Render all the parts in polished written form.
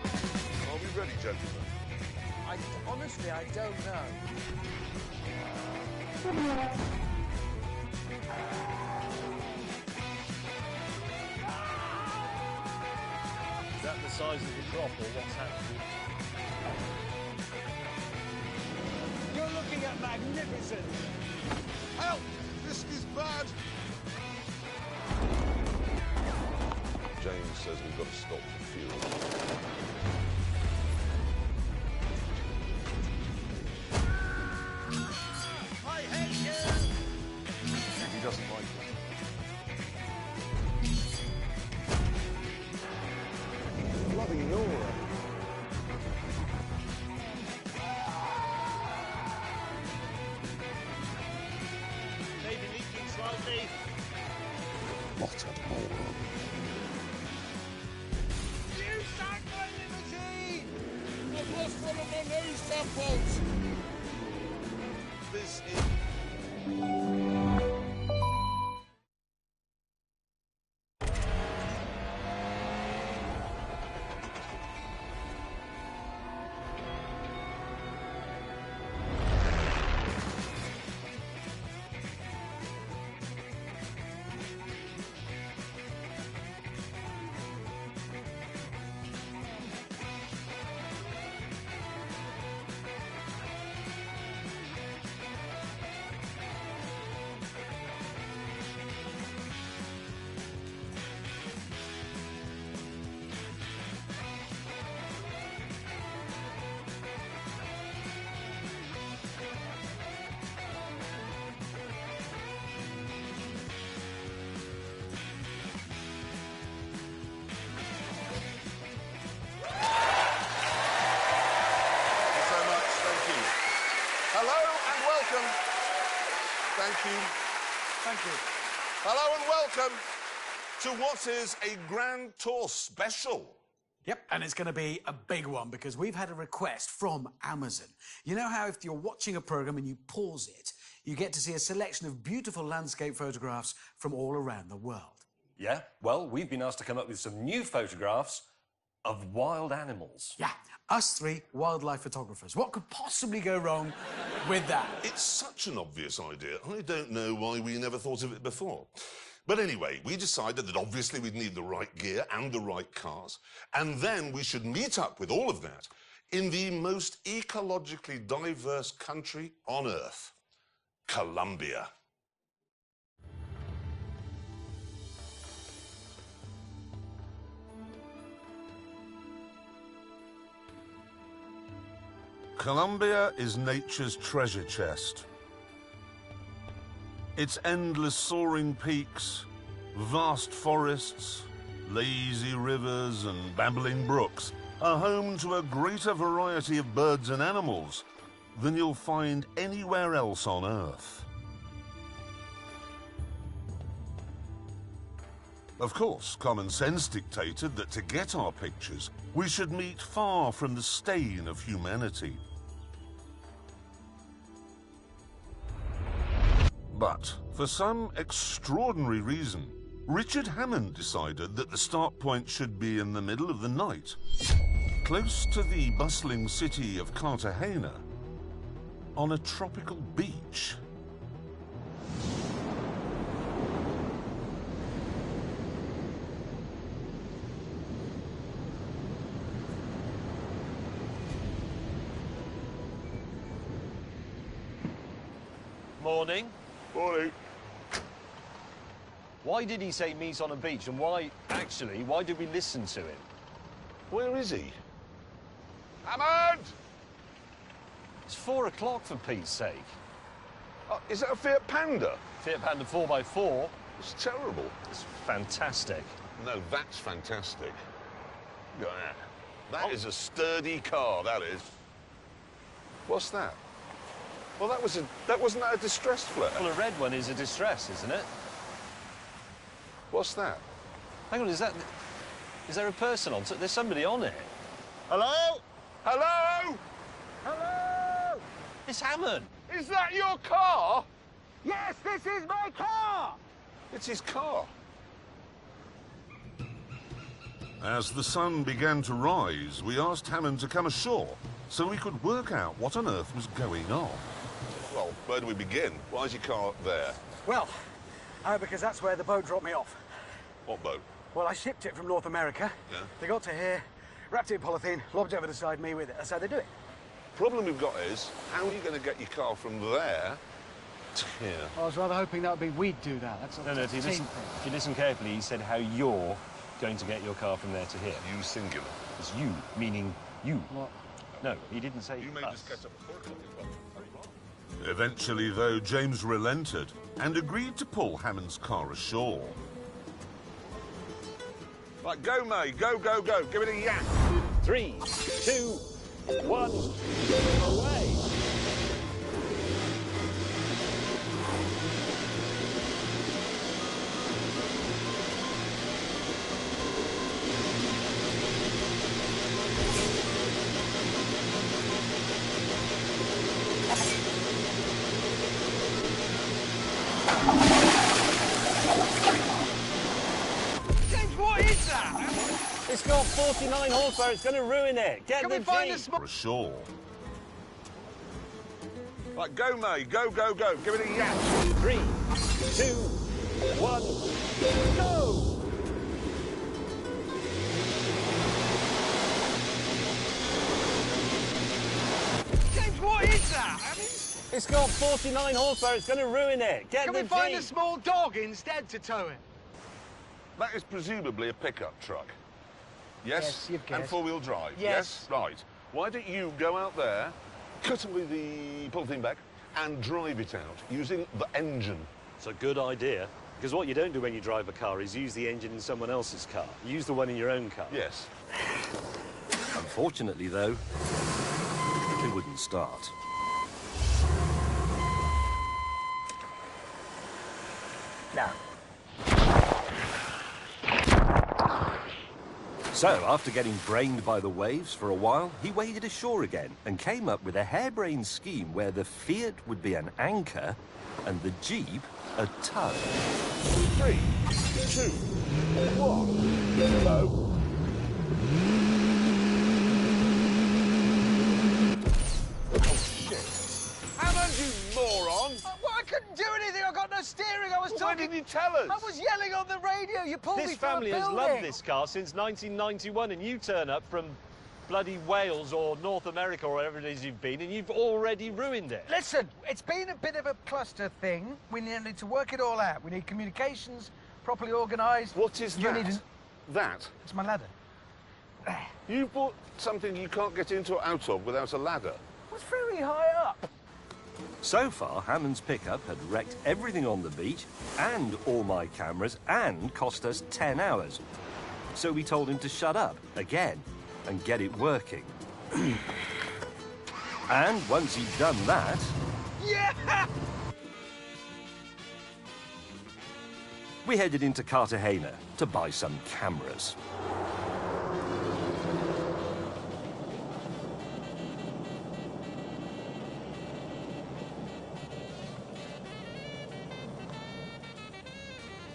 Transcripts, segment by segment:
Are we ready, gentlemen? Honestly, I don't know. Is that the size of the drop, or what's happening? You're looking at magnificent. Help! This is bad! James says we've got to stop the fuel. I hate you! He doesn't like it. Bloody Nora. Maybe leaking slightly. What a moron. You sank my limousine! I've lost one of my nose samples! This is... Hello and welcome. Thank you. Thank you. Hello and welcome to what is a Grand Tour special. Yep, and it's going to be a big one because we've had a request from Amazon. You know how if you're watching a program and you pause it, you get to see a selection of beautiful landscape photographs from all around the world. Yeah, well, we've been asked to come up with some new photographs of wild animals. Yeah, us three wildlife photographers. What could possibly go wrong with that? It's such an obvious idea. I don't know why we never thought of it before. But anyway, we decided that obviously we'd need the right gear and the right cars, and then we should meet up with all of that in the most ecologically diverse country on Earth, Colombia. Colombia is nature's treasure chest. Its endless soaring peaks, vast forests, lazy rivers and babbling brooks are home to a greater variety of birds and animals than you'll find anywhere else on Earth. Of course, common sense dictated that to get our pictures, we should meet far from the stain of humanity. But, for some extraordinary reason, Richard Hammond decided that the start point should be in the middle of the night, close to the bustling city of Cartagena, on a tropical beach. Morning. Morning. Why did he say meet on a beach, and why did we listen to him? Where is he? Hammond! It's 4 o'clock, for Pete's sake. Is that a Fiat Panda? Fiat Panda 4x4. It's terrible. It's fantastic. No, that's fantastic. Look at that. That is a sturdy car, that is. What's that? Well, wasn't that a distressed flare? Well, a red one is a distress, isn't it? What's that? Hang on, is there a person on? There's somebody on it. Hello? Hello? Hello! It's Hammond. Is that your car? Yes, this is my car! It's his car. As the sun began to rise, we asked Hammond to come ashore so we could work out what on earth was going on. Well, where do we begin? Why is your car up there? Well, because that's where the boat dropped me off. What boat? Well, I shipped it from North America. Yeah. They got to here, wrapped it in polythene, lobbed it over the side, me with it. That's how they do it. Problem we've got is, how are you going to get your car from there to here? I was rather hoping that would be we'd do that. That's No, if you listen carefully, he said how you're going to get your car from there to here. You singular. It's you, meaning you. What? No, he didn't say You made us. this get up at 4 o'clock as well. Eventually, though, James relented and agreed to pull Hammond's car ashore. Right, go, May. Go, go, go. Give it a yak. 3, 2, 1, away! James, what is that? It's got 49 horsepower, it's going to ruin it. Get Can the we find Jeep. a small... Ashore. Right, go, May. Go, go, go. Give it a yak. 3, 2, 1, go! James, what is that? It's got 49 horsepower, it's going to ruin it. Get Can the we find Jeep. a small dog instead to tow it? That is presumably a pickup truck. Yes? Yes, you've And guessed. four-wheel drive? Yes. Right. Why don't you go out there, cut away the polythene bag, and drive it out using the engine? It's a good idea. Because what you don't do when you drive a car is use the engine in someone else's car. You use the one in your own car. Yes. Unfortunately, though, it wouldn't start. No. So, after getting brained by the waves for a while, he waded ashore again and came up with a harebrained scheme where the Fiat would be an anchor and the Jeep a tug. 3, 2, 1, go. Oh, shit. Hammond, you moron! Well, I couldn't do anything. I got no steering. I was Why talking... didn't you tell us? I was yelling on the radio. You pulled me This from family a has building. loved this car since 1991, and you turn up from bloody Wales or North America or wherever it is you've been, and you've already ruined it. Listen, it's been a bit of a cluster thing. We need to work it all out. We need communications properly organised. What is You that? need That? It's my ladder. You bought something you can't get into or out of without a ladder. It's very high up. So far, Hammond's pickup had wrecked everything on the beach and all my cameras and cost us 10 hours. So we told him to shut up again and get it working. And once he'd done that, Yeah! we headed into Cartagena to buy some cameras.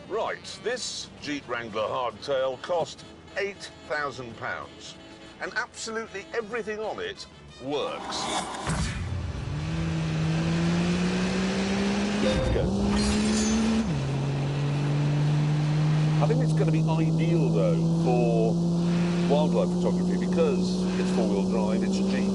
Right, this Jeep Wrangler hardtail cost £8,000. And absolutely everything on it works. Let's go. I think it's going to be ideal, though, for wildlife photography because it's four-wheel drive, it's a Jeep.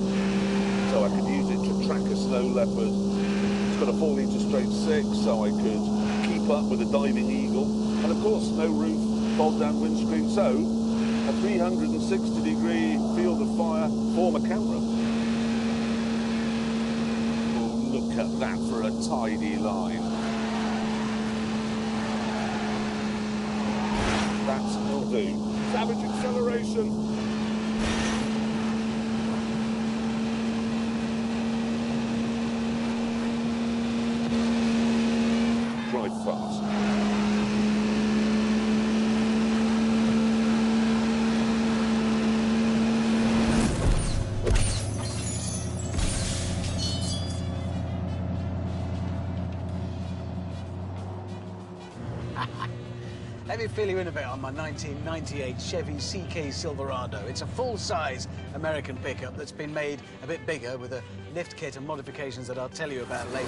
So I could use it to track a snow leopard. It's got a 4-litre straight 6, so I could keep up with a diving eagle. And of course, no roof, fold-down windscreen, so a 360-degree field of fire for my camera. Oh, look at that for a tidy line. That will do. Savage acceleration. Drive fast. Let did it feel you in a bit on my 1998 Chevy CK Silverado? It's a full-size American pickup that's been made a bit bigger with a lift kit and modifications that I'll tell you about later.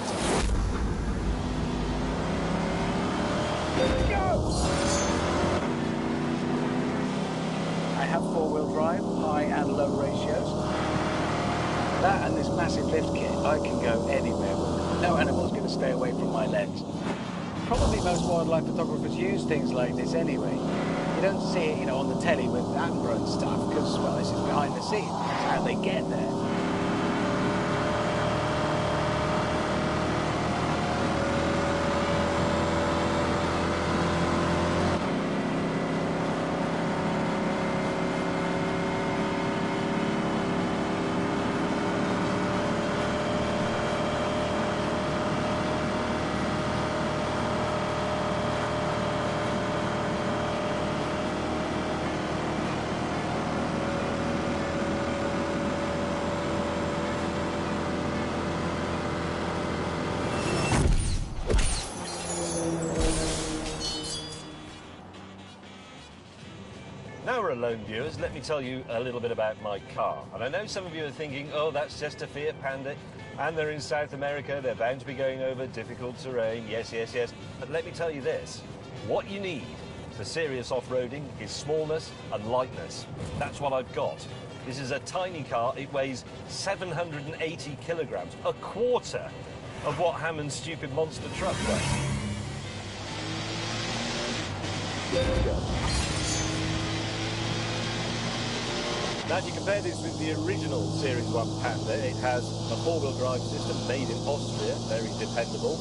Go! I have four-wheel drive, high and low ratios. That and this massive lift kit, I can go anywhere with. No animal's going to stay away from my lens. Probably most wildlife photographers use things like this anyway. You don't see it, you know, on the telly with Attenborough and stuff, because, well, this is behind the scenes. That's how they get there. Now we're alone, viewers, let me tell you a little bit about my car. And I know some of you are thinking, oh, that's just a Fiat Panda, and they're in South America, they're bound to be going over difficult terrain, yes, yes, yes. But let me tell you this, what you need for serious off-roading is smallness and lightness. That's what I've got. This is a tiny car, it weighs 780 kilograms, a quarter of what Hammond's stupid monster truck weighs. There we go. Now, if you compare this with the original Series 1 Panda, it has a four-wheel drive system made in Austria, very dependable,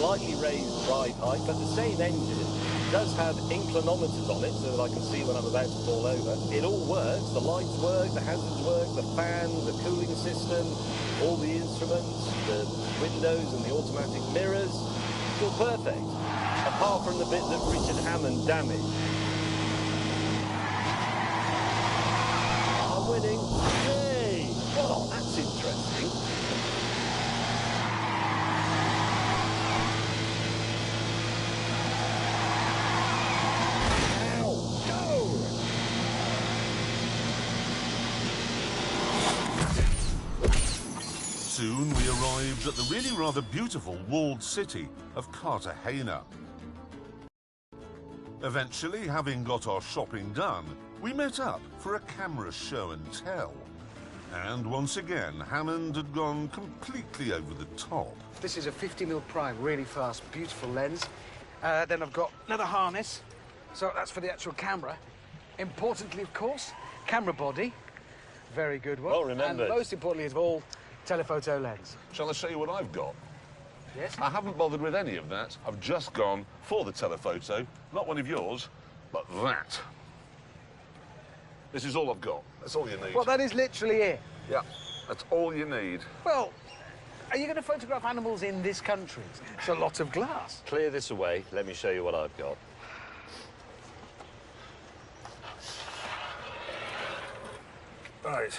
slightly raised ride height, but the same engine does have inclinometers on it so that I can see when I'm about to fall over. It all works, the lights work, the hazards work, the fan, the cooling system, all the instruments, the windows and the automatic mirrors, it's all perfect, apart from the bit that Richard Hammond damaged. Winning. Hey! Oh, that's interesting. Ow! Go! Soon we arrived at the really rather beautiful walled city of Cartagena. Eventually, having got our shopping done, we met up for a camera show and tell. And once again, Hammond had gone completely over the top. This is a 50mm prime, really fast, beautiful lens. Then I've got another harness, so that's for the actual camera. Importantly, of course, camera body, very good one. Well remembered. And most importantly of all, telephoto lens. Shall I show you what I've got? Yes? I haven't bothered with any of that. I've just gone for the telephoto, not one of yours, but that. This is all I've got. That's all you need. Well, that is literally it. Yeah, that's all you need. Well, are you going to photograph animals in this country? It's a lot of glass. Clear this away, let me show you what I've got. Right.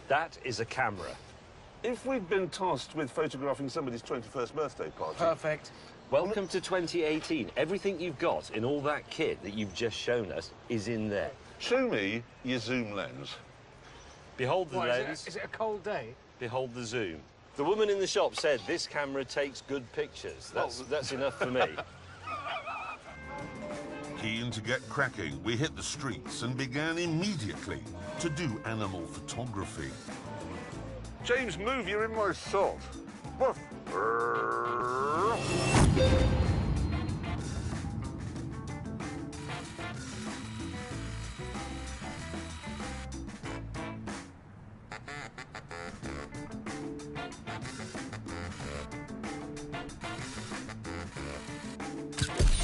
That is a camera. If we'd been tasked with photographing somebody's 21st birthday party... Perfect. Welcome to 2018. Everything you've got in all that kit that you've just shown us is in there. Show me your zoom lens. Behold the What, lens. is it a cold day? Behold the zoom. The woman in the shop said this camera takes good pictures. That's enough for me. Keen to get cracking, we hit the streets and began immediately to do animal photography. James, move, you're in my shot. Woof.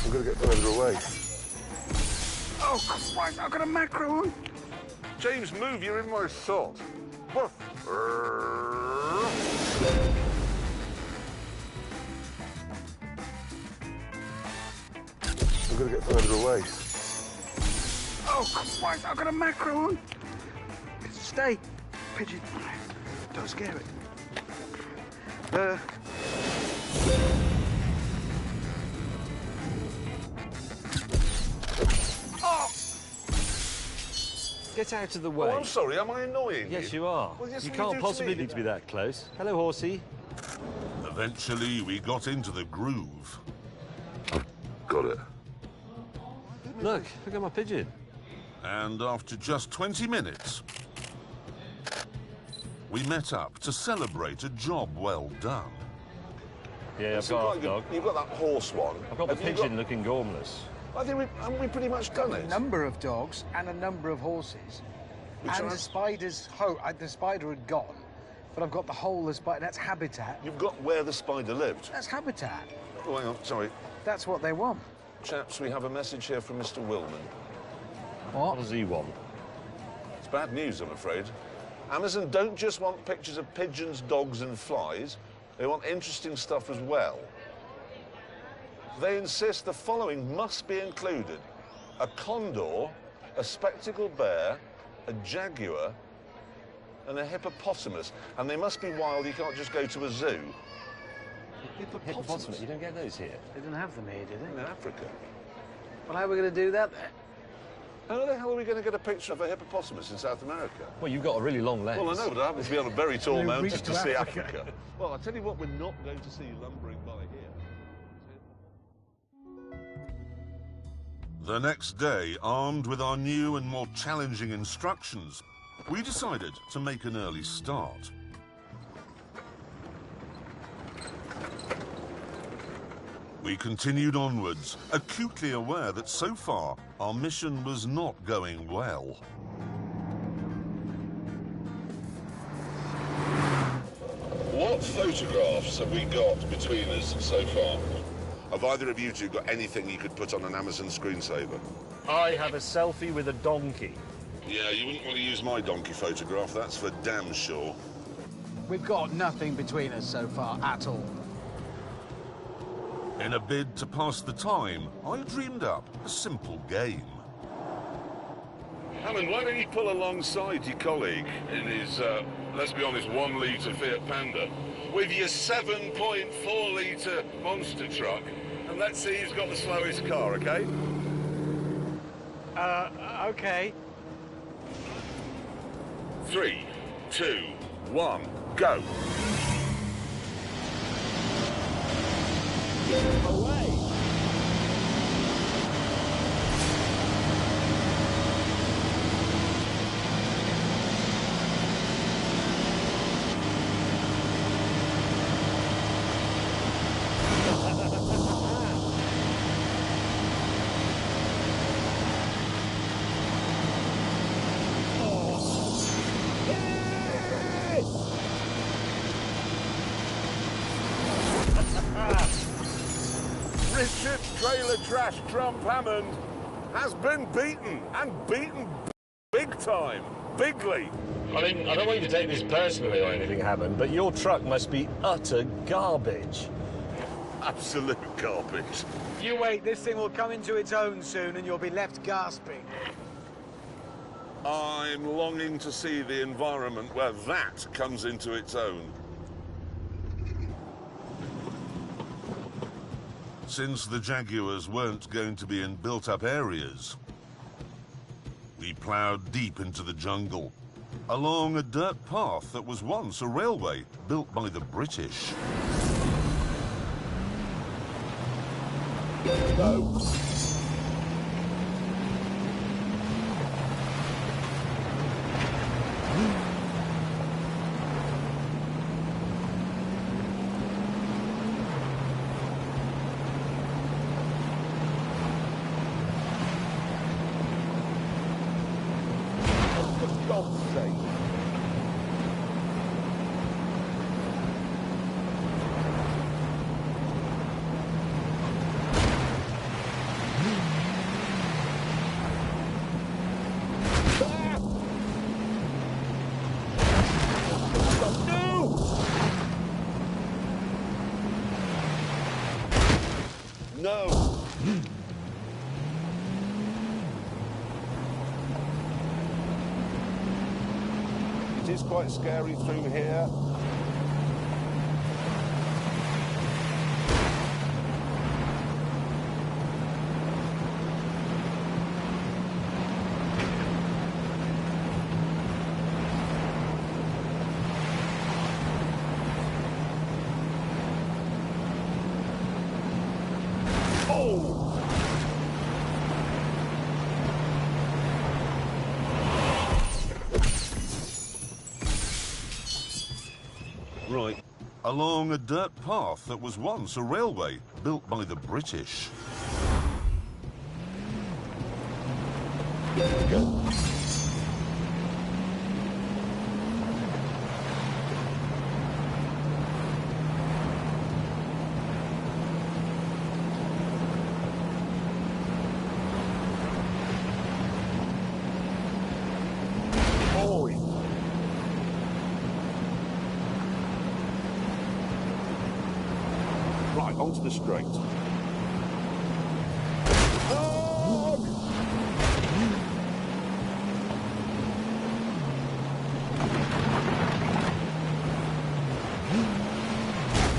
I'm going to get further away. Oh, Christ, I've got a macro on. James, move, you're in my shot. Woof. I'm going to get further away. Oh, Christ, I've got a macro on. Stay, pigeon. Don't scare it. Get out of the way. Oh, I'm sorry, am I annoying Yes, you? you are. Well, yes, you we can't do possibly to me. need to be that close. Hello, horsey. Eventually, we got into the groove. I've got it. Look at my pigeon. And after just 20 minutes, we met up to celebrate a job well done. Yeah, I've got half dog. You've got that horse one. I've got the pigeon looking gormless. I think haven't we pretty much done it? A number of dogs and a number of horses. And the spider's the spider had gone, but I've got the whole of the spider. That's habitat. You've got where the spider lived. That's habitat. Oh, hang on, sorry. That's what they want. Chaps, we have a message here from Mr. Willman. What does he want? It's bad news, I'm afraid. Amazon don't just want pictures of pigeons, dogs and flies. They want interesting stuff as well. They insist the following must be included: a condor, a spectacled bear, a jaguar, and a hippopotamus. And they must be wild, you can't just go to a zoo. Hippopotamus? You don't get those here. They didn't have them here, did they? In Africa. Well, how are we going to do that then? How the hell are we going to get a picture of a hippopotamus in South America? Well, you've got a really long lens. Well, I know, but I happen to be on a very tall We've mountain reached to to see Africa. Africa. Well, I'll tell you what we're not going to see lumbering by here. The next day, armed with our new and more challenging instructions, we decided to make an early start. We continued onwards, acutely aware that so far our mission was not going well. What photographs have we got between us so far? Have either of you two got anything you could put on an Amazon screensaver? I have a selfie with a donkey. Yeah, you wouldn't want to use my donkey photograph, that's for damn sure. We've got nothing between us so far at all. In a bid to pass the time, I dreamed up a simple game. Hammond, why don't you pull alongside your colleague in his, let's be honest, 1 litre Fiat Panda with your 7.4 litre monster truck, and let's see who's got the slowest car, okay? Okay. 3, 2, 1, go. Away! Richard Trailer Trash Trump Hammond has been beaten, and beaten big time, bigly. I mean, I don't want you to take this personally or anything, Hammond, but your truck must be utter garbage. Absolute garbage. You wait, this thing will come into its own soon and you'll be left gasping. I'm longing to see the environment where that comes into its own. Since the Jaguars weren't going to be in built-up areas, we ploughed deep into the jungle, along a dirt path that was once a railway built by the British. No. For God's sake. No! It is quite scary through here. Right, along a dirt path that was once a railway built by the British. Go. Right, onto the straight.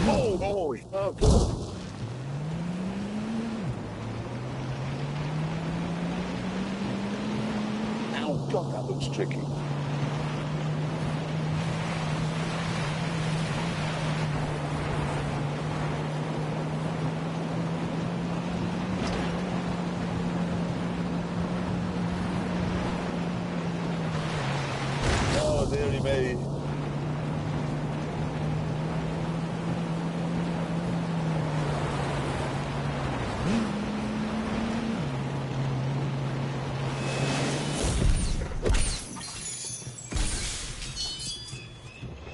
Oh, boy! Oh, God. Oh, God, that looks tricky. Dearie me.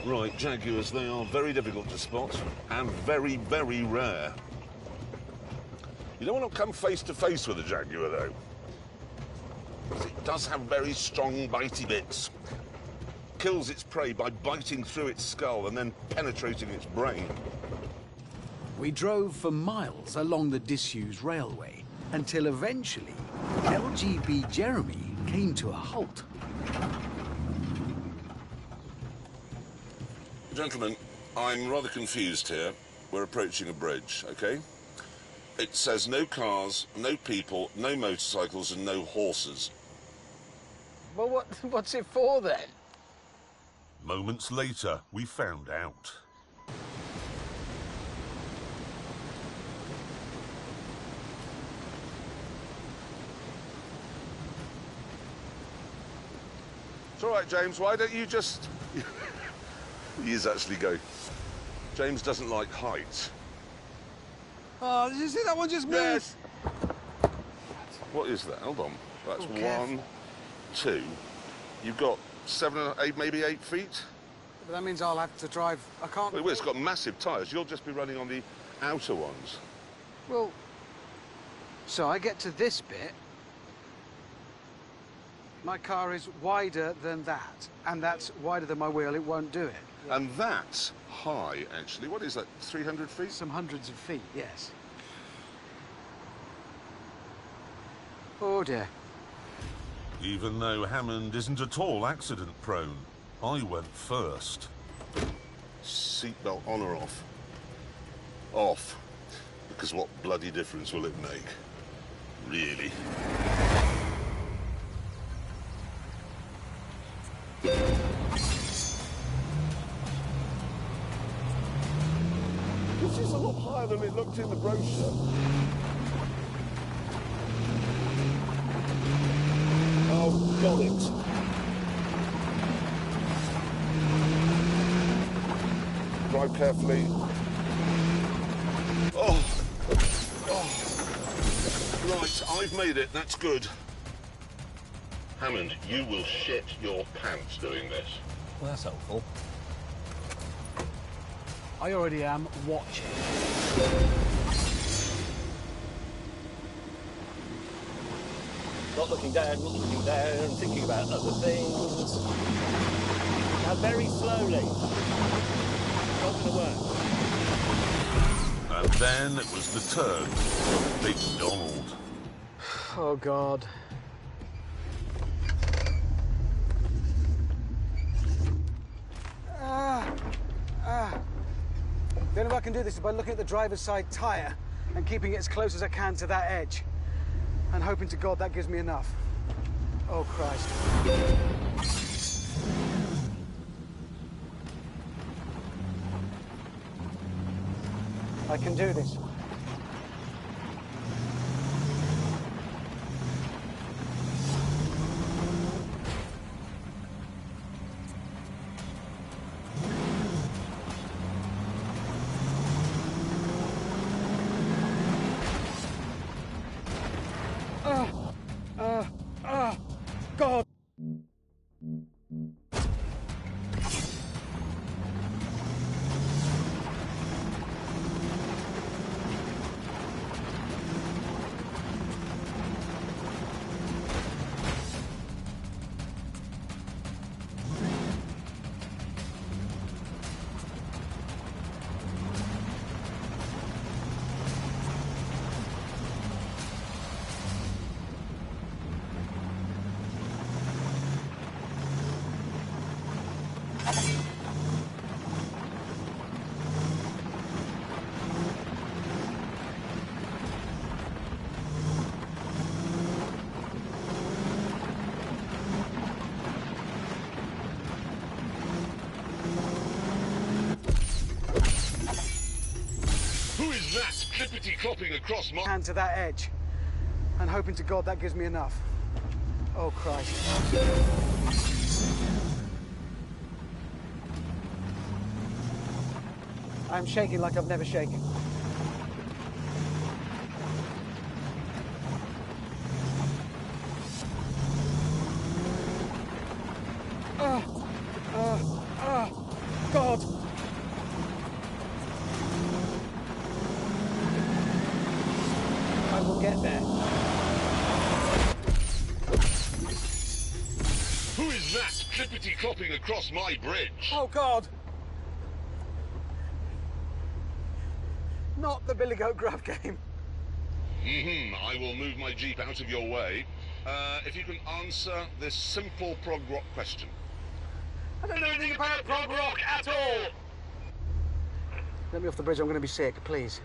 Right, jaguars, they are very difficult to spot and very, very rare. You don't want to come face to face with a jaguar, though, because it does have very strong bitey bits. Kills its prey by biting through its skull and then penetrating its brain. We drove for miles along the disused railway until eventually LGB Jeremy came to a halt. Gentlemen, I'm rather confused here. We're approaching a bridge, okay? It says no cars, no people, no motorcycles and no horses. Well, what's it for then? Moments later, we found out. It's all right, James. Why don't you just... He is actually go. James doesn't like heights. Oh, did you see that one just moved? Yes. What is that? Hold on. That's careful. 1, 2. You've got 7, 8, maybe 8 feet. But that means I'll have to drive. I can't. Well, it's got massive tyres. You'll just be running on the outer ones. Well, so I get to this bit. My car is wider than that, and that's wider than my wheel. It won't do it. And that's high, actually. What is that, 300 feet? Some hundreds of feet, yes. Oh, dear. Even though Hammond isn't at all accident-prone, I went first. Seatbelt on or off? Off. Because what bloody difference will it make? Really? This is a lot higher than it looked in the brochure. Oh, got it. Drive carefully. Oh. Right, I've made it. That's good. Hammond, you will shit your pants doing this. Well, that's helpful. I already am watching. Not looking down, thinking about other things. Now, very slowly. Not going to work. And then it was the turn of Big Donald. Oh, God. The only way I can do this is by looking at the driver's side tyre and keeping it as close as I can to that edge. And hoping to God that gives me enough. Oh, Christ. I can do this. clippity-clopping across my... hand to that edge, and hoping to God that gives me enough. Oh, Christ. I'm shaking like I've never shaken. God. I will get there. Who is that clippity-clopping across my bridge? Oh, God. Not the Billy Goat Grub game. I will move my Jeep out of your way. If you can answer this simple prog rock question. I don't know anything about prog rock at all. Let me off the bridge, I'm going to be sick, please.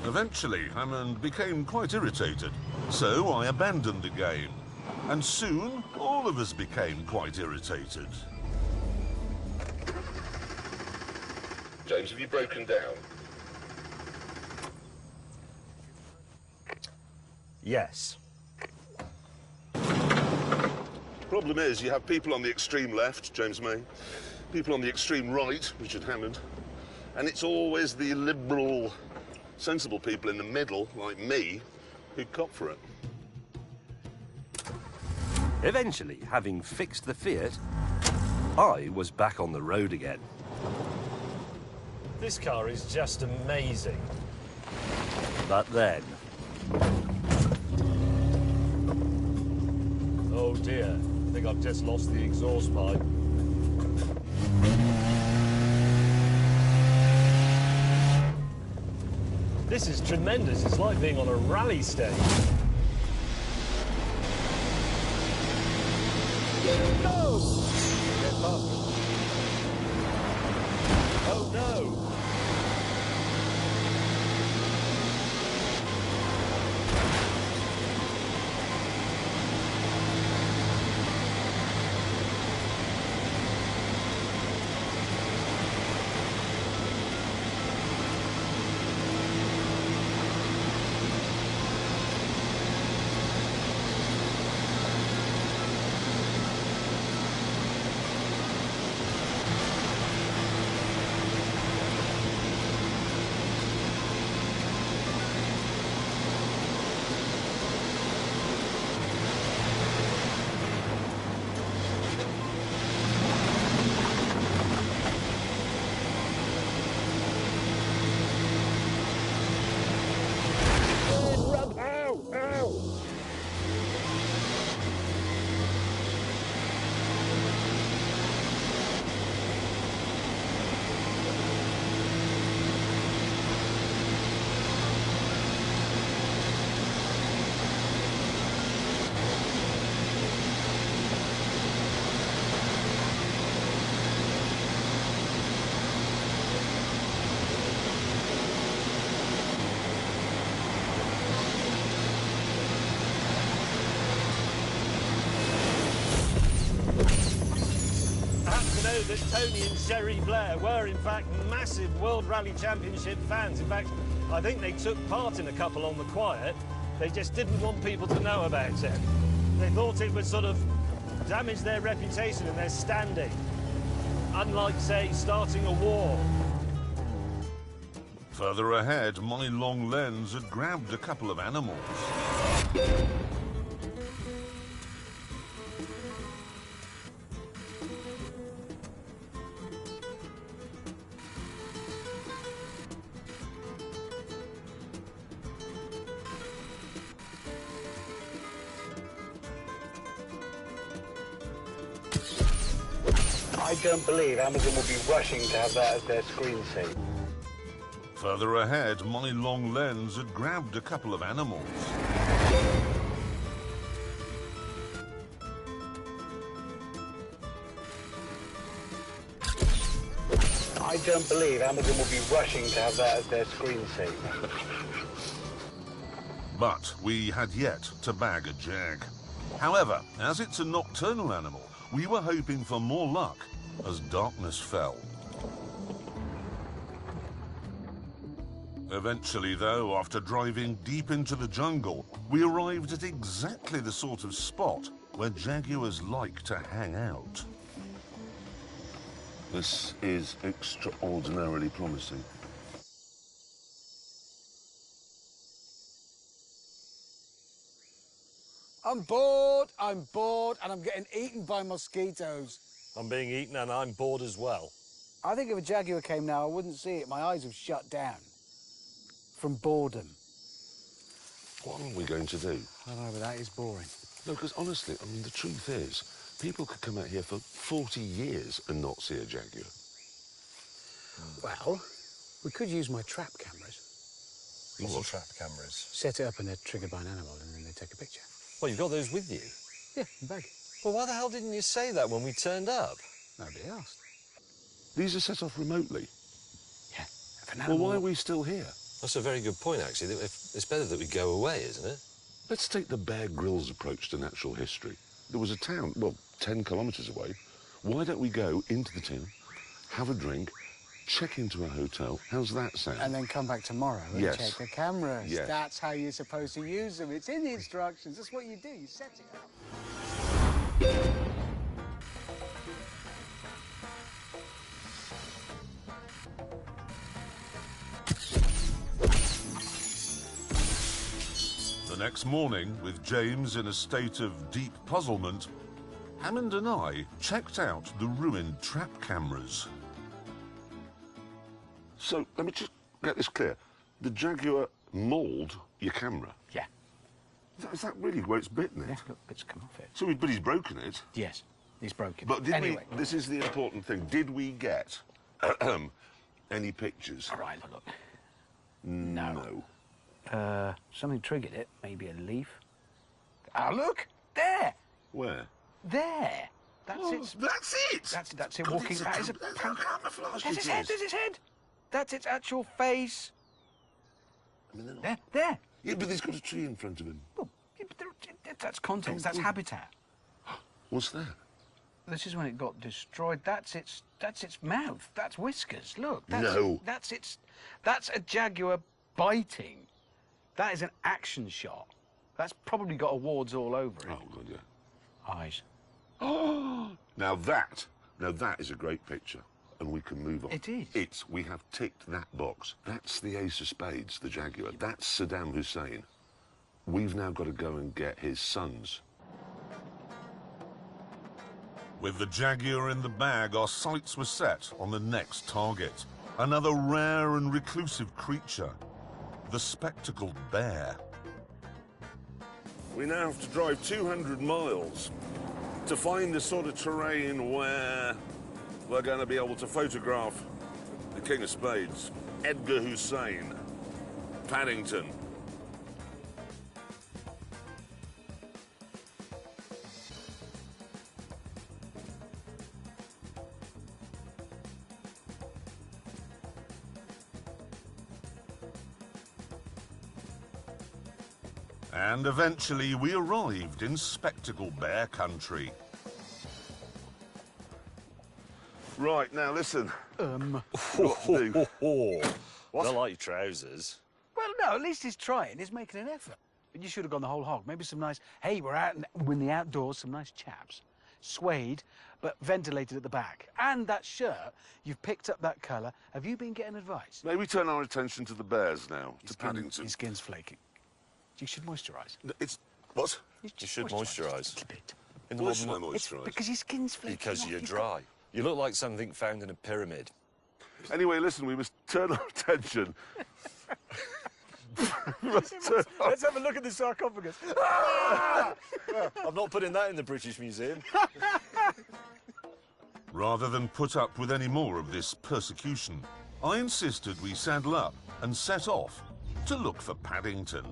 Eventually, Hammond became quite irritated, so I abandoned the game. And soon, all of us became quite irritated. James, have you broken down? Yes. Problem is, you have people on the extreme left, James May, people on the extreme right, Richard Hammond, and it's always the liberal, sensible people in the middle, like me, who cop for it. Eventually, having fixed the Fiat, I was back on the road again. This car is just amazing. But then, Oh dear, I think I've just lost the exhaust pipe. This is tremendous. It's like being on a rally stage. No! Get up. Oh no! That Tony and Sherry Blair were, in fact, massive World Rally Championship fans. In fact, I think they took part in a couple on the quiet. They just didn't want people to know about it. They thought it would sort of damage their reputation and their standing. Unlike, say, starting a war. Further ahead, my long lens had grabbed a couple of animals. I don't believe Amazon will be rushing to have that as their screensaver. Further ahead, my long lens had grabbed a couple of animals. I don't believe Amazon will be rushing to have that as their screensaver. But we had yet to bag a jag. However, as it's a nocturnal animal, we were hoping for more luck as darkness fell. Eventually, though, after driving deep into the jungle, we arrived at exactly the sort of spot where jaguars like to hang out. This is extraordinarily promising. I'm bored, and I'm getting eaten by mosquitoes. I'm being eaten and I'm bored as well. I think if a jaguar came now, I wouldn't see it. My eyes have shut down. From boredom. What are we going to do? I know, but that is boring. No, because honestly, I mean, the truth is, people could come out here for 40 years and not see a jaguar. Well, we could use my trap cameras. These are trap cameras. Set it up and they're triggered by an animal and then they take a picture. Well, you've got those with you? Yeah, in the bag. Well, why the hell didn't you say that when we turned up? Nobody asked. These are set off remotely. Yeah. If an Well, animal... why are we still here? That's a very good point, actually. It's better that we go away, isn't it? Let's take the Bear Grylls approach to natural history. There was a town, well, 10 kilometres away. Why don't we go into the town, have a drink, check into a hotel? How's that sound? And then come back tomorrow and Yes. check the cameras. Yes. That's how you're supposed to use them. It's in the instructions. That's what you do. You set it up. The next morning, with James in a state of deep puzzlement, Hammond and I checked out the ruined trap cameras. So, let me just get this clear. The jaguar mauled your camera? Yeah. Is that really where it's bitten it? Yeah, look, bits come off it. So, but he's broken it. Yes, he's broken. But did anyway. this is the important thing. Did we get any pictures? All right, look. No. Something triggered it. Maybe a leaf. Ah, look! There! Where? There! That's Oh, it. that's it! That's it God, walking. it's That is a that's how camouflaged That's it its head, is. that's its head! That's its actual face. I mean, they're not- There! Yeah, but there's got a tree in front of him. Oh, yeah, but that's context, that's habitat. What's that? This is when it got destroyed. That's its mouth. That's whiskers. Look. No. That's a jaguar biting. That is an action shot. That's probably got awards all over it. Oh, God, yeah. Eyes. Oh, now that is a great picture, and we can move on. It is. We have ticked that box. That's the ace of spades, the jaguar. That's Saddam Hussein. We've now got to go and get his sons. With the jaguar in the bag, our sights were set on the next target. Another rare and reclusive creature, the spectacled bear. We now have to drive 200 miles to find the sort of terrain where we're going to be able to photograph the King of Spades, Edgar Hussein, Paddington. And eventually we arrived in Spectacle Bear country. Right, now listen. What to do? I like your trousers. Well, no, at least he's trying. He's making an effort. But you should have gone the whole hog. Maybe some nice, hey, we're out in the outdoors, some nice chaps. Suede, but ventilated at the back. And that shirt, you've picked up that colour. Have you been getting advice? Maybe turn our attention to the bears now, to Paddington. His skin's flaking. You should moisturise. It's... What? You should moisturise. Just a bit. In the Why should I modern... It's moisturise? because your skin's flaking. Because off. you're You've dry. You look like something found in a pyramid. Anyway, listen, we must turn our attention. Let's have a look at the sarcophagus. I'm not putting that in the British Museum. Rather than put up with any more of this persecution, I insisted we saddle up and set off to look for Paddington.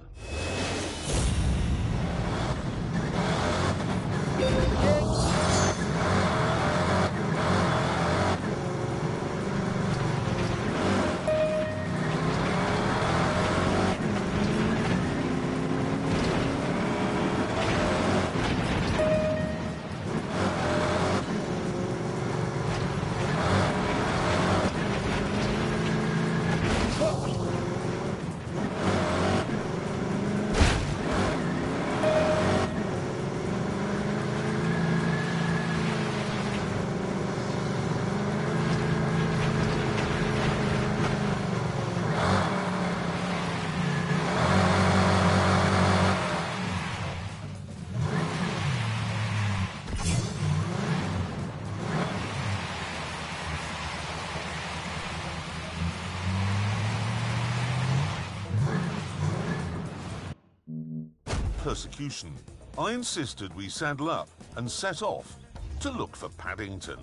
persecution, I insisted we saddle up and set off to look for Paddington.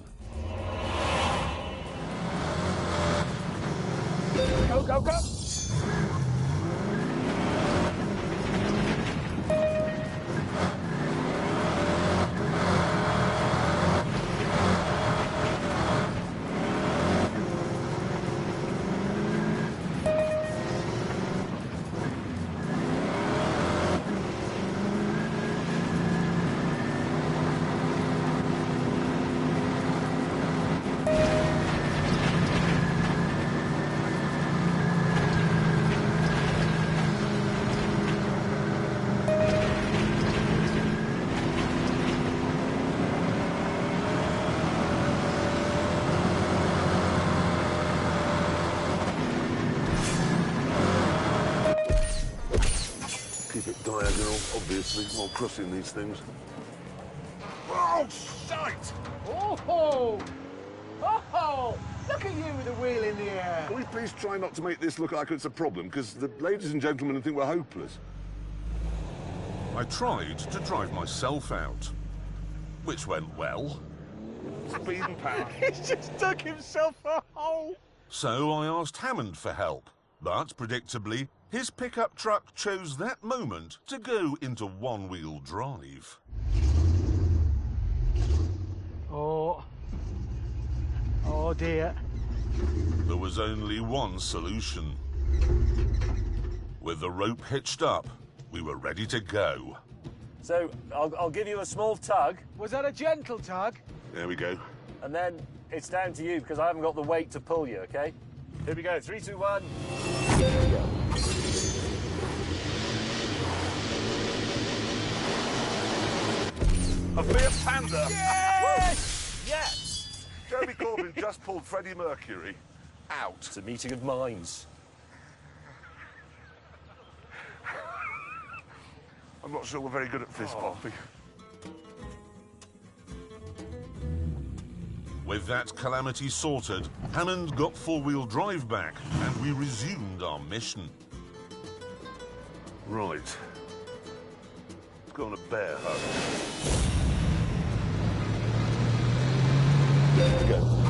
Go, go, go! Keep it diagonal, obviously, while crossing these things. Oh, shite! Oh! Oh! Look at you with a wheel in the air. Can we please try not to make this look like it's a problem, because the ladies and gentlemen think we're hopeless. I tried to drive myself out, which went well. Speed and power. He's just dug himself a hole. So I asked Hammond for help, but predictably, his pickup truck chose that moment to go into one-wheel drive. Oh dear. There was only one solution. With the rope hitched up, we were ready to go. So I'll give you a small tug, Was that a gentle tug? There we go. and then it's down to you because I haven't got the weight to pull you, okay? Here we go. 3, 2, 1. A Fiat Panda! Yes! Yes! Jeremy Corbyn just pulled Freddie Mercury out. It's a meeting of minds. I'm not sure we're very good at fist bumping. With that calamity sorted, Hammond got four-wheel drive back, and we resumed our mission. Right. Let's go on a bear hug. Go.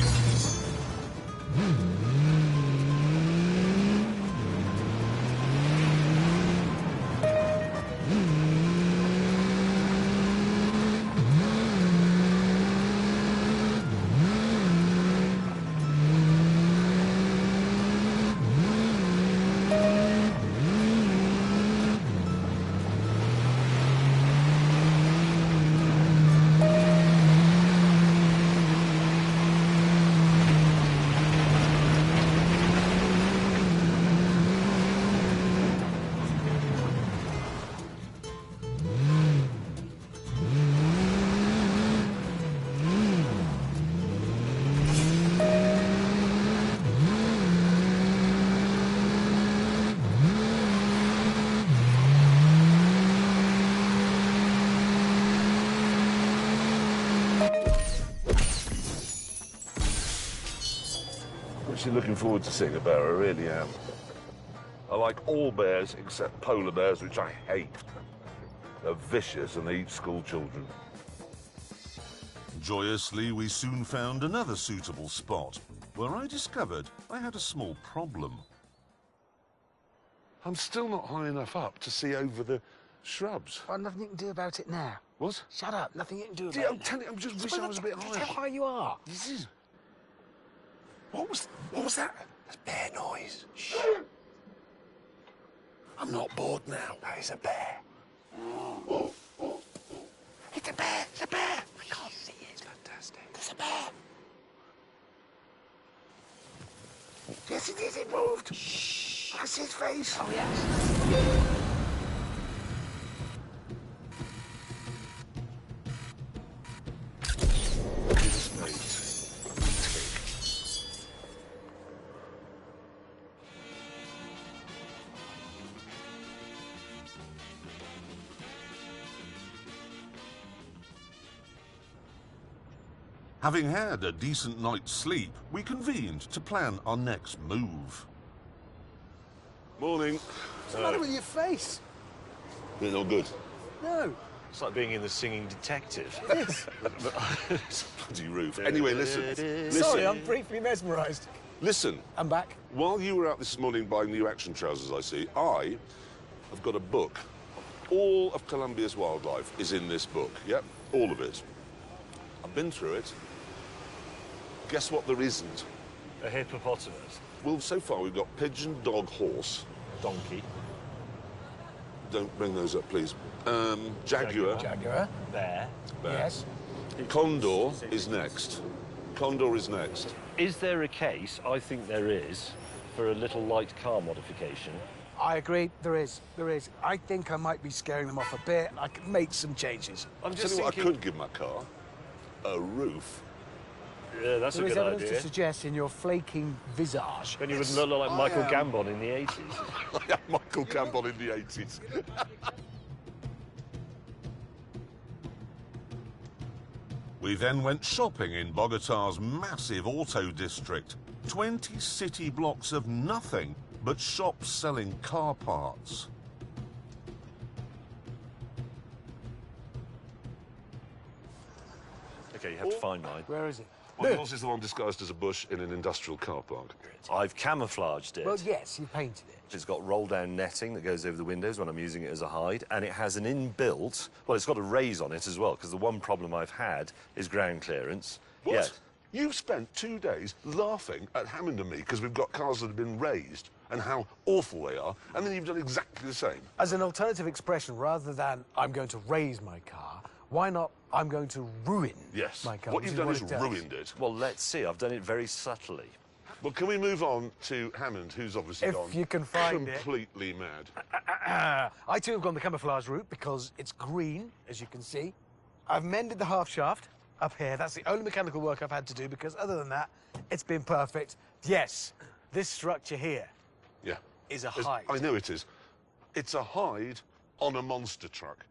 Actually looking forward to seeing a bear, I really am. I like all bears except polar bears, which I hate. They're vicious and they eat school children. Joyously, we soon found another suitable spot, where I discovered I had a small problem. I'm still not high enough up to see over the shrubs. Well, nothing you can do about it now. What? Shut up. Nothing you can do about Yeah, it. I'm telling you, I just wish I was a bit higher. How high you are. This is... What was that? It's bear noise. Shh. I'm not bored now. That is a bear. It's a bear. It's a bear. I can't see it. It's fantastic. There's a bear. Yes, it is. It moved. Shh. That's his face. Oh, yes. Having had a decent night's sleep, we convened to plan our next move. Morning. What's the matter with your face? It's all good. No. It's like being in The Singing Detective. Bloody roof. Anyway, listen. Sorry, I'm briefly mesmerised. Listen. I'm back. While you were out this morning buying new action trousers, I see, I have got a book. All of Colombia's wildlife is in this book. Yep, all of it. I've been through it. Guess what there isn't? A hippopotamus. Well, so far we've got pigeon, dog, horse. Donkey. Don't bring those up, please. Jaguar. Jaguar. Bear. Yes. Condor is next. Condor is next. Is there a case, I think there is, for a little light car modification? I agree, there is. There is. I think I might be scaring them off a bit. I can make some changes. I'm Tell just you what I thinking... could give my car. A roof. Yeah, that's There a is good evidence idea. to suggest in your flaking visage. Then you wouldn't look like Michael Gambon in the 80s. I am Michael Gambon in the 80s. We then went shopping in Bogota's massive auto district. 20 city blocks of nothing but shops selling car parts. OK, you have to find mine. Where is it? Well, yours is the one disguised as a bush in an industrial car park. I've camouflaged it. Well, yes, you painted it. It's got roll-down netting that goes over the windows when I'm using it as a hide, and it has an inbuilt... Well, it's got a raise on it as well, because the one problem I've had is ground clearance. What? Yeah. You've spent 2 days laughing at Hammond and me because we've got cars that have been raised and how awful they are, and then you've done exactly the same. As an alternative expression, rather than I'm going to raise my car, why not I'm going to ruin Yes. my car? What which you've done is it does. ruined it. Well, let's see. I've done it very subtly. Well, can we move on to Hammond, who's obviously If gone you can find it. completely mad? I too have gone the camouflage route because it's green, as you can see. I've mended the half shaft up here. That's the only mechanical work I've had to do because other than that, it's been perfect. Yes, this structure here Yeah. is a hide. I know it is. It's a hide on a monster truck.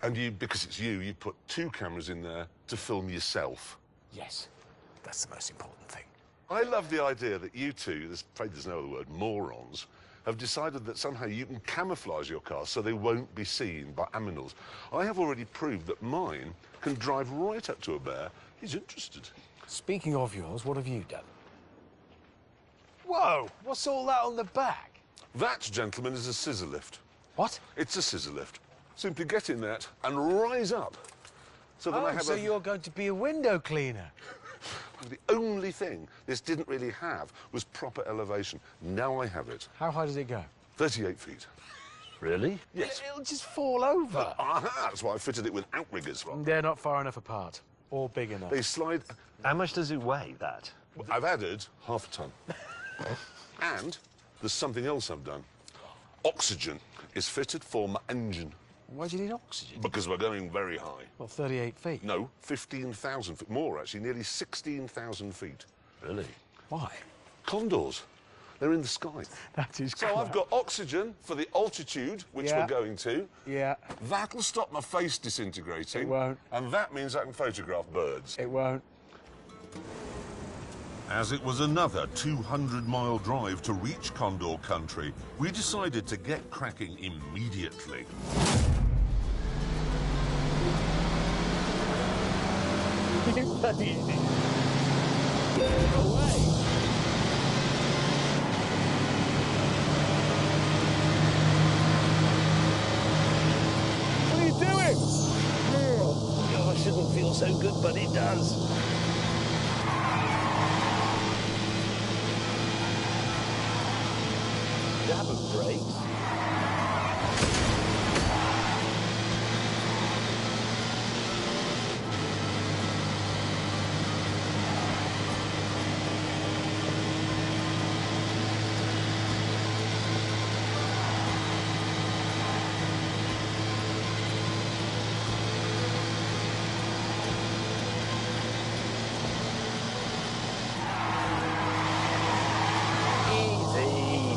And you, because it's you put 2 cameras in there to film yourself. Yes, that's the most important thing. I love the idea that you two, afraid there's no other word, morons, have decided that somehow you can camouflage your car so they won't be seen by animals. I have already proved that mine can drive right up to a bear. He's interested. Speaking of yours, what have you done? Whoa, what's all that on the back? That, gentlemen, is a scissor lift. What? It's a scissor lift. Simply get in that and rise up. So then I have so you're going to be a window cleaner. The only thing this didn't really have was proper elevation. Now I have it. How high does it go? 38 feet. Really? Yes. It'll just fall over. Aha! That's why I fitted it with outriggers. They're not far enough apart or big enough. They slide... How much does it weigh, that? I've added half a ton. And there's something else I've done. Oxygen is fitted for my engine. Why do you need oxygen? Because we're going very high. Well, 38 feet. No, 15,000 feet. More, actually. Nearly 16,000 feet. Really? Why? Condors. They're in the sky. That is So I've got oxygen for the altitude, which Yeah. we're going to. Yeah, That'll stop my face disintegrating. It won't. And that means I can photograph birds. it won't. As it was another 200-mile drive to reach Condor country, we decided to get cracking immediately. What are you doing? Oh, I shouldn't feel so good, but it does. Do you have a break? Easy.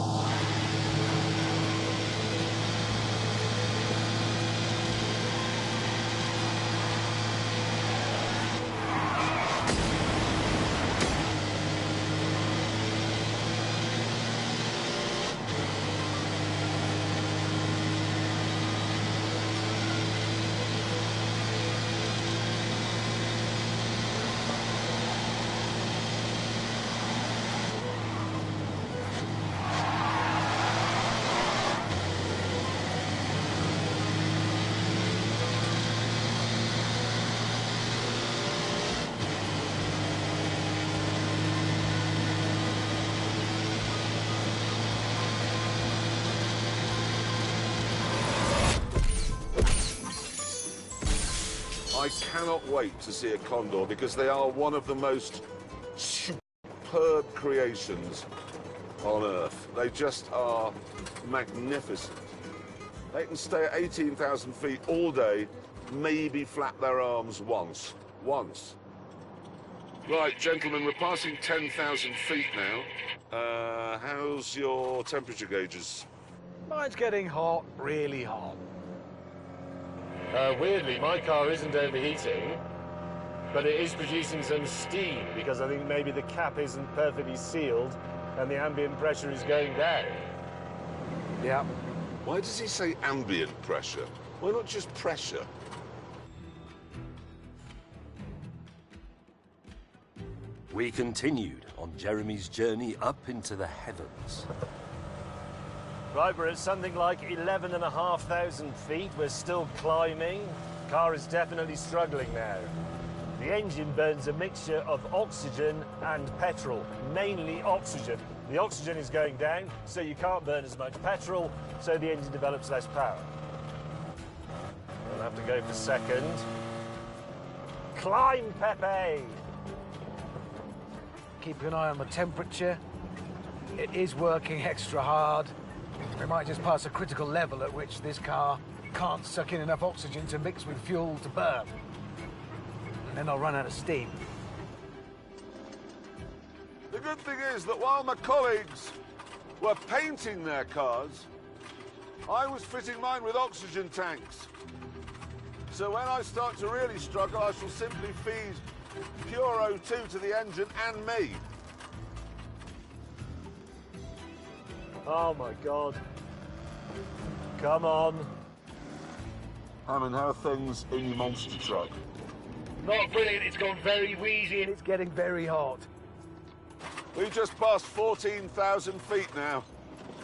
I cannot wait to see a condor because they are one of the most superb creations on Earth. They just are magnificent. They can stay at 18,000 feet all day, maybe flap their arms once. Right, gentlemen, we're passing 10,000 feet now. How's your temperature gauges? Mine's getting hot, really hot. Weirdly, my car isn't overheating, but it is producing some steam because I think maybe the cap isn't perfectly sealed and the ambient pressure is going down. Yeah. Why does he say ambient pressure? Why not just pressure? We continued on Jeremy's journey up into the heavens. Right, we're at something like 11,500 feet. We're still climbing. Car is definitely struggling now. The engine burns a mixture of oxygen and petrol, mainly oxygen. The oxygen is going down, so you can't burn as much petrol, so the engine develops less power. We'll have to go for second. Climb, Pepe! Keep an eye on the temperature. It is working extra hard. We might just pass a critical level at which this car can't suck in enough oxygen to mix with fuel to burn. And then I'll run out of steam. The good thing is that while my colleagues were painting their cars, I was fitting mine with oxygen tanks. So when I start to really struggle, I shall simply feed pure O2 to the engine and me. Oh my God. Come on. Hammond, how are things in your monster truck? Not brilliant, it's gone very wheezy and it's getting very hot. We've just passed 14,000 feet now.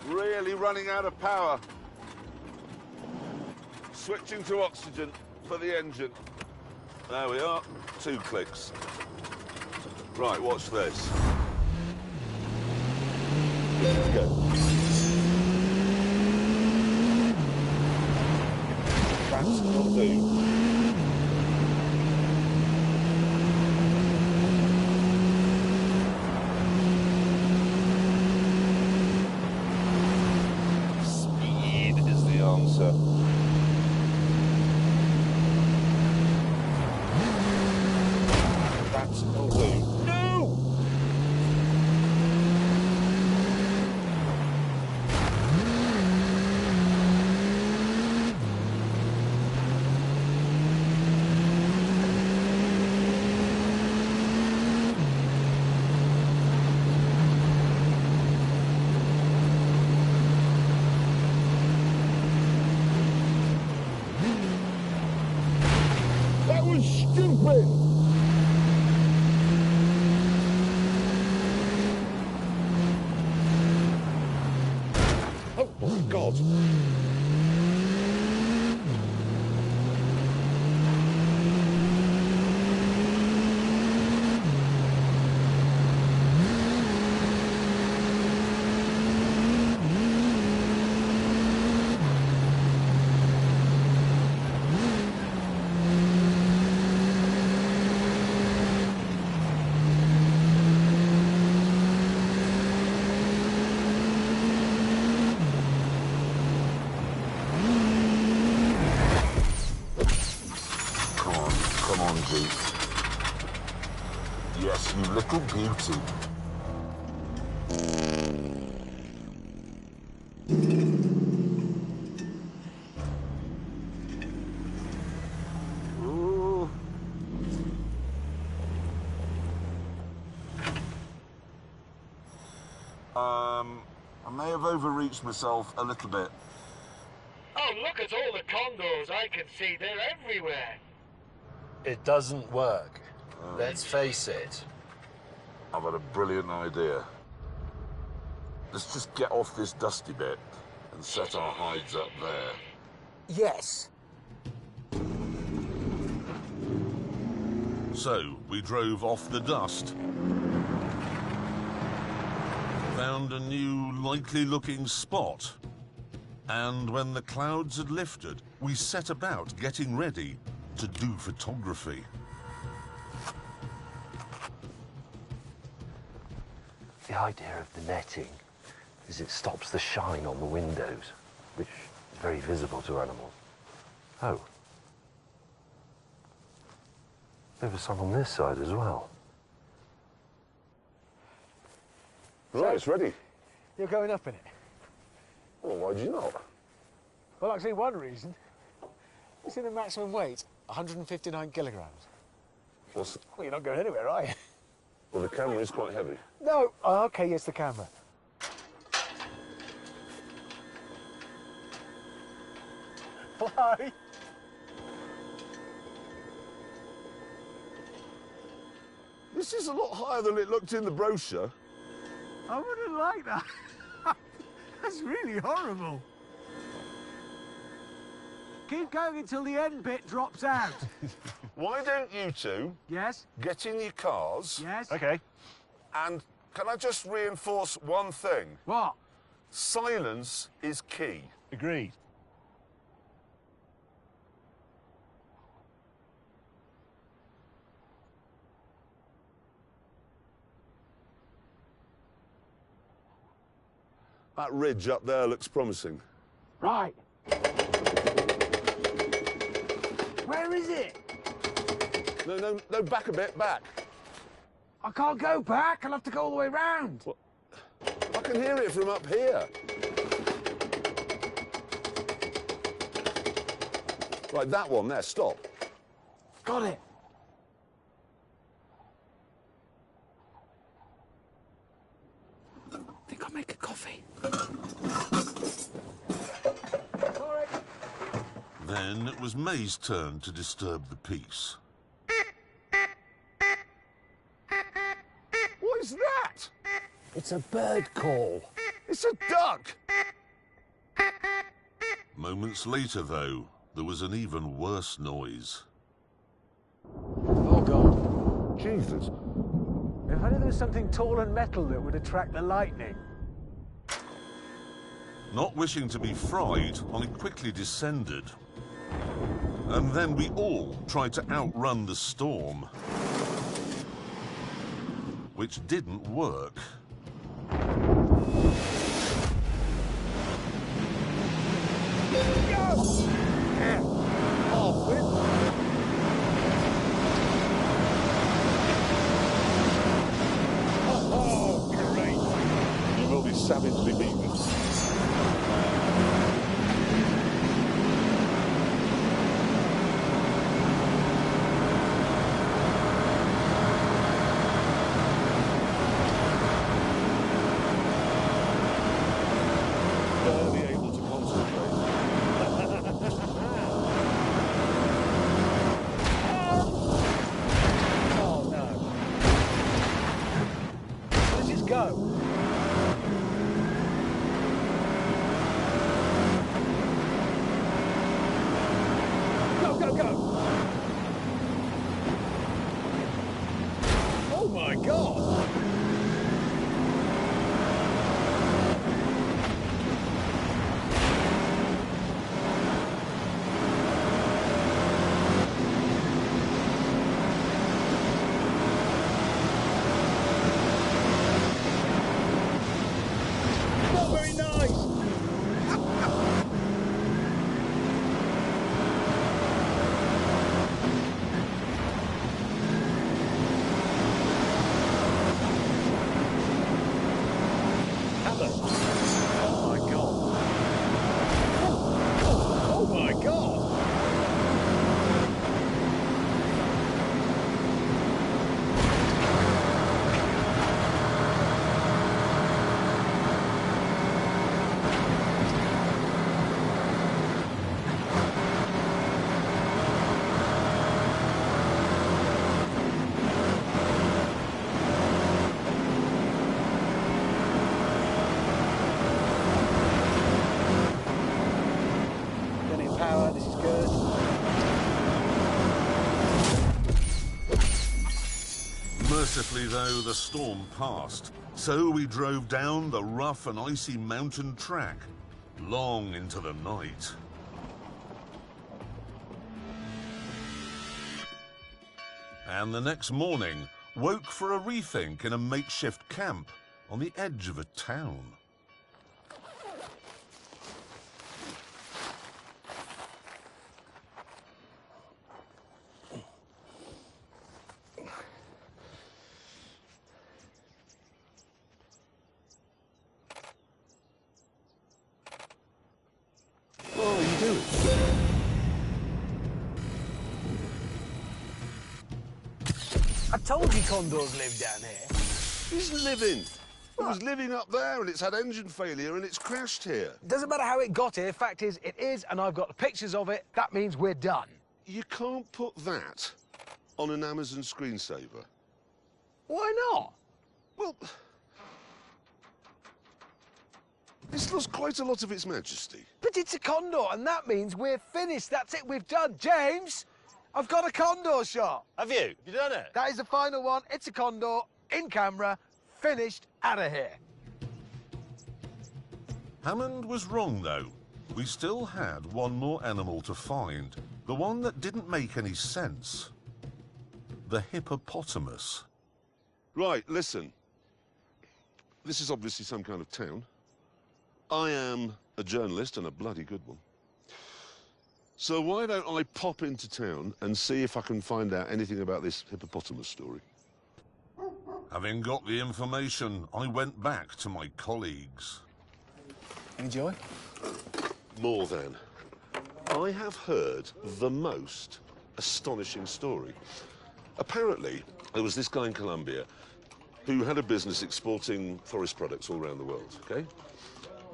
Really running out of power. Switching to oxygen for the engine. There we are, 2 clicks. Right, watch this. Go. That's not do. Speed is the answer. That's not do. No! That was stupid! Oh, my God. Come on, G. Yes, you little beauty. Ooh. I may have overreached myself a little bit. Oh, look at all the condors I can see. They're everywhere. It doesn't work. Let's face it. I've had a brilliant idea. Let's just get off this dusty bit and set our hides up there. Yes. So, we drove off the dust. Found a new, likely-looking spot. And when the clouds had lifted, we set about getting ready to do photography. The idea of the netting is it stops the shine on the windows, which is very visible to animals. Oh. There's some on this side as well. Right, it's ready. You're going up in it? Well, why'd you not? Well, I see one reason. You see the maximum weight? 159 kilograms. Well, Well, you're not going anywhere, are you? well, the camera is quite heavy. No. Oh, OK, yes, the camera. Why? This is a lot higher than it looked in the brochure. I wouldn't like that. That's really horrible. Keep going until the end bit drops out. Why don't you two Yes? get in your cars? Yes? OK. And can I just reinforce one thing? What? Silence is key. Agreed. That ridge up there looks promising. Right. Where is it? No, back a bit, back. I can't go back. I'll have to go all the way round. What? I can hear it from up here. Right, that one there, stop. Got it. I think I'll make a coffee. Sorry. Then it was May's turn to disturb the peace. What is that? It's a bird call. It's a duck! Moments later, though, there was an even worse noise. Oh, God. Jesus. If only there was something tall and metal that would attract the lightning. Not wishing to be fried, I quickly descended. And then we all tried to outrun the storm. Which didn't work. You will be savagely beaten. Barely able to concentrate. Oh, no. Let's just go. Go, go, go. Oh, my God. Not very nice. Oh my God. Oh my God. Getting power, this is good. Mercifully, though, the storm passed, so we drove down the rough and icy mountain track, long into the night. And the next morning, woke for a rethink in a makeshift camp on the edge of a town. What are you doing? I told you condors live down here. He's living. It was living up there and it's had engine failure and it's crashed here. Doesn't matter how it got here. Fact is, it is, and I've got the pictures of it. That means we're done. You can't put that on an Amazon screensaver. Why not? Well, it's lost quite a lot of its majesty. But it's a condor, and that means we're finished. That's it, we've done. James, I've got a condor shot. Have you? Have you done it? That is the final one. It's a condor, in camera, finished, out of here. Hammond was wrong, though. We still had one more animal to find. The one that didn't make any sense. The hippopotamus. Right, listen. This is obviously some kind of town. I am a journalist, and a bloody good one. So why don't I pop into town and see if I can find out anything about this hippopotamus story? Having got the information, I went back to my colleagues. Any joy? More than. I have heard the most astonishing story. Apparently, there was this guy in Colombia who had a business exporting forest products all around the world, okay?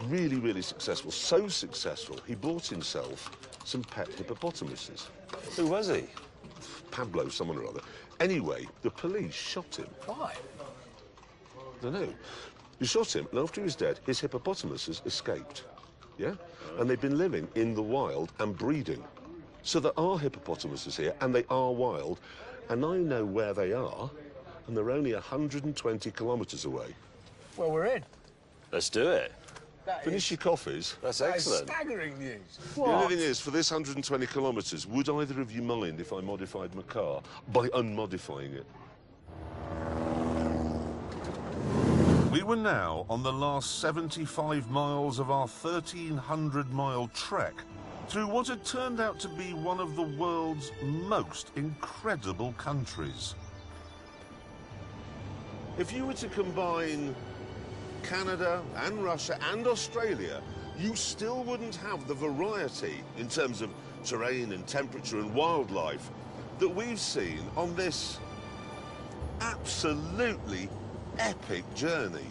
Really, really successful. So successful, he bought himself some pet hippopotamuses. Who was he? Pablo, someone or other. Anyway, the police shot him. Why? I don't know. They shot him, and after he was dead, his hippopotamuses escaped. Yeah? And they've been living in the wild and breeding. So there are hippopotamuses here, and they are wild, and I know where they are, and they're only 120 kilometres away. Well, we're in. Let's do it. Finish your coffees. That's That is excellent. staggering news. The only thing is, for this 120 kilometres, would either of you mind if I modified my car by unmodifying it? We were now on the last 75 miles of our 1,300-mile trek through what had turned out to be one of the world's most incredible countries. If you were to combine Canada and Russia and Australia, you still wouldn't have the variety in terms of terrain and temperature and wildlife that we've seen on this absolutely epic journey.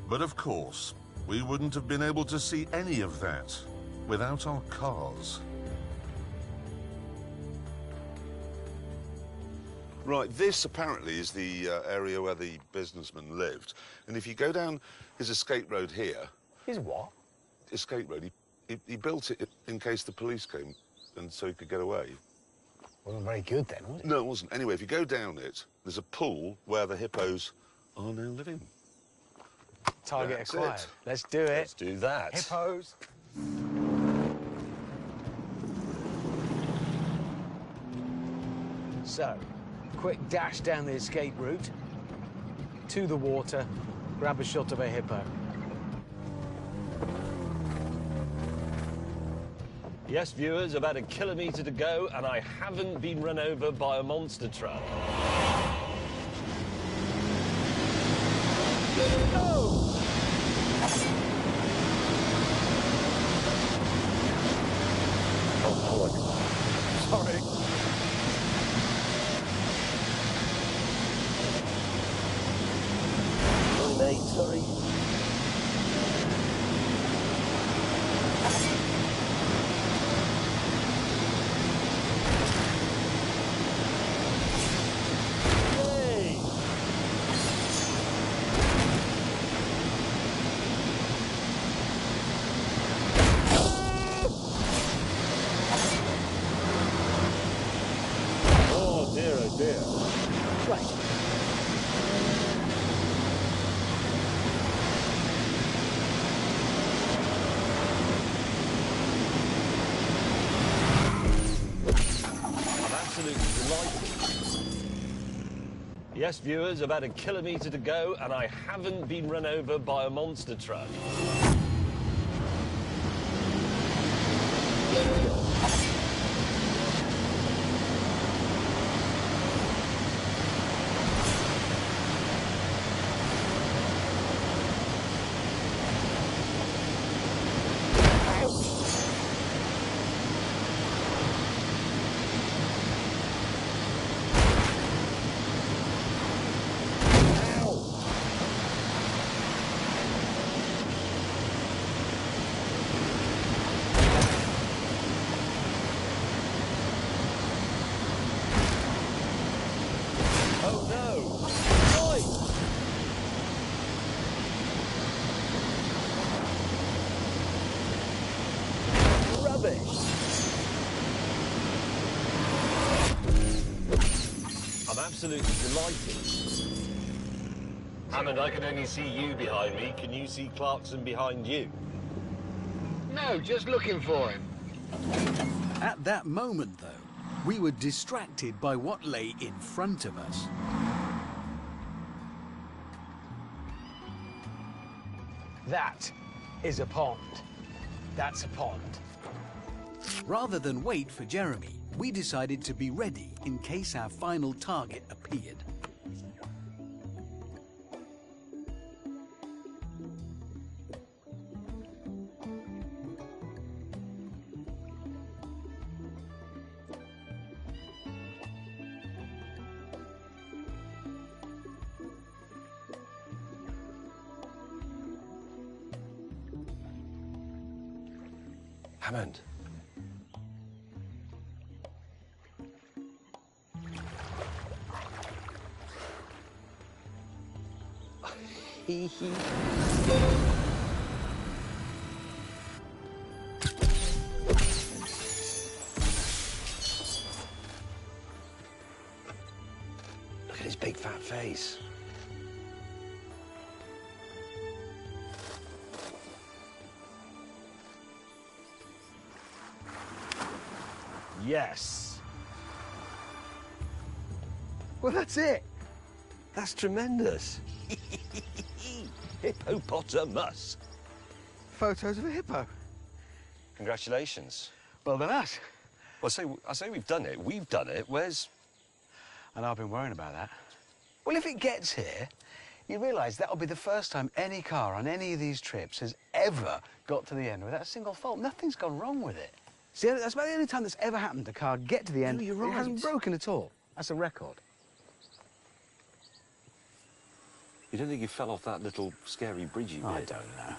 But of course, we wouldn't have been able to see any of that without our cars. Right, this apparently is the area where the businessman lived. And if you go down his escape road here... Is what? Escape road. He built it in case the police came, and so he could get away. Wasn't very good then, was it? No, it wasn't. Anyway, if you go down it, there's a pool where the hippos are now living. Target That's acquired. it. Let's do it. Let's do that. Hippos. So, quick dash down the escape route, to the water, grab a shot of a hippo. Yes, viewers, about a kilometre to go, and I haven't been run over by a monster truck. Sorry. Sorry, mate, sorry. Yes, viewers, about 1 kilometre to go, and I haven't been run over by a monster truck. I'm absolutely delighted. Hammond, I can only see you behind me. Can you see Clarkson behind you? No, just looking for him. At that moment, though, we were distracted by what lay in front of us. That is a pond. That's a pond. Rather than wait for Jeremy, we decided to be ready in case our final target appeared. Hammond. Look at his big fat face. Yes. Well, that's it. That's tremendous. Hippopotamus. Photos of a hippo. Congratulations. Well done us. Well, I say we've done it. We've done it. Where's... And I've been worrying about that. Well, if it gets here, you realise that'll be the first time any car on any of these trips has ever got to the end without a single fault. Nothing's gone wrong with it. See, that's about the only time that's ever happened. A car get to the end, you're it right. hasn't broken at all. That's a record. You don't think you fell off that little scary bridge you I did? don't know.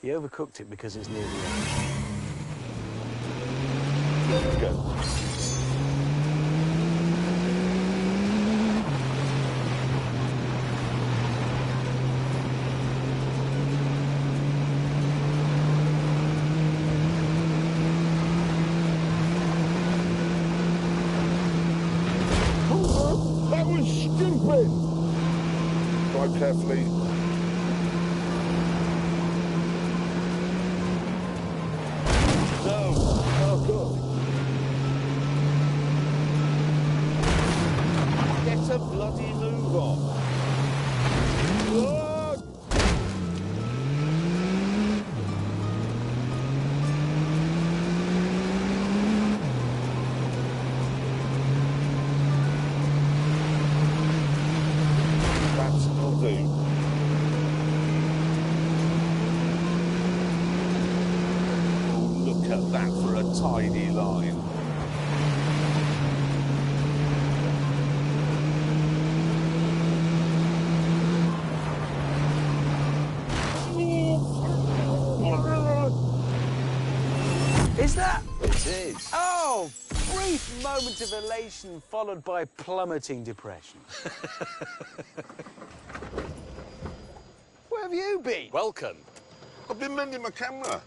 You overcooked it because it's near the end. Go. That was stupid! Drive carefully. No! Oh, God. Get a bloody move on. Look! That'll do. Oh, look at that for a tidy line. Is that? It is. Oh, brief moment of elation followed by plummeting depression. Where have you been? Welcome. I've been mending my camera.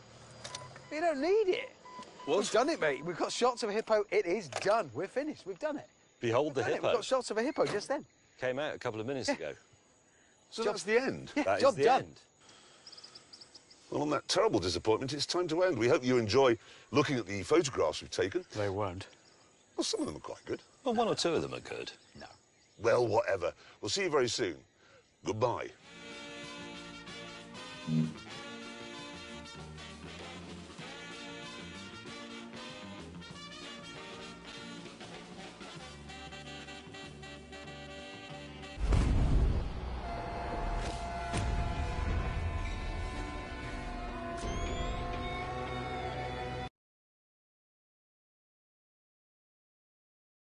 You don't need it. What? We've done it, mate. We've got shots of a hippo. It is done. We're finished. We've done it. Behold the Done it. hippo. We've got shots of a hippo just then. Came out a couple of minutes ago. So that's the end. Yeah, That is job the done. end. Well, on that terrible disappointment, it's time to end. We hope you enjoy looking at the photographs we've taken. They won't. Well, some of them are quite good. Well, one or two of them are good. No. well, whatever. We'll see you very soon. Goodbye.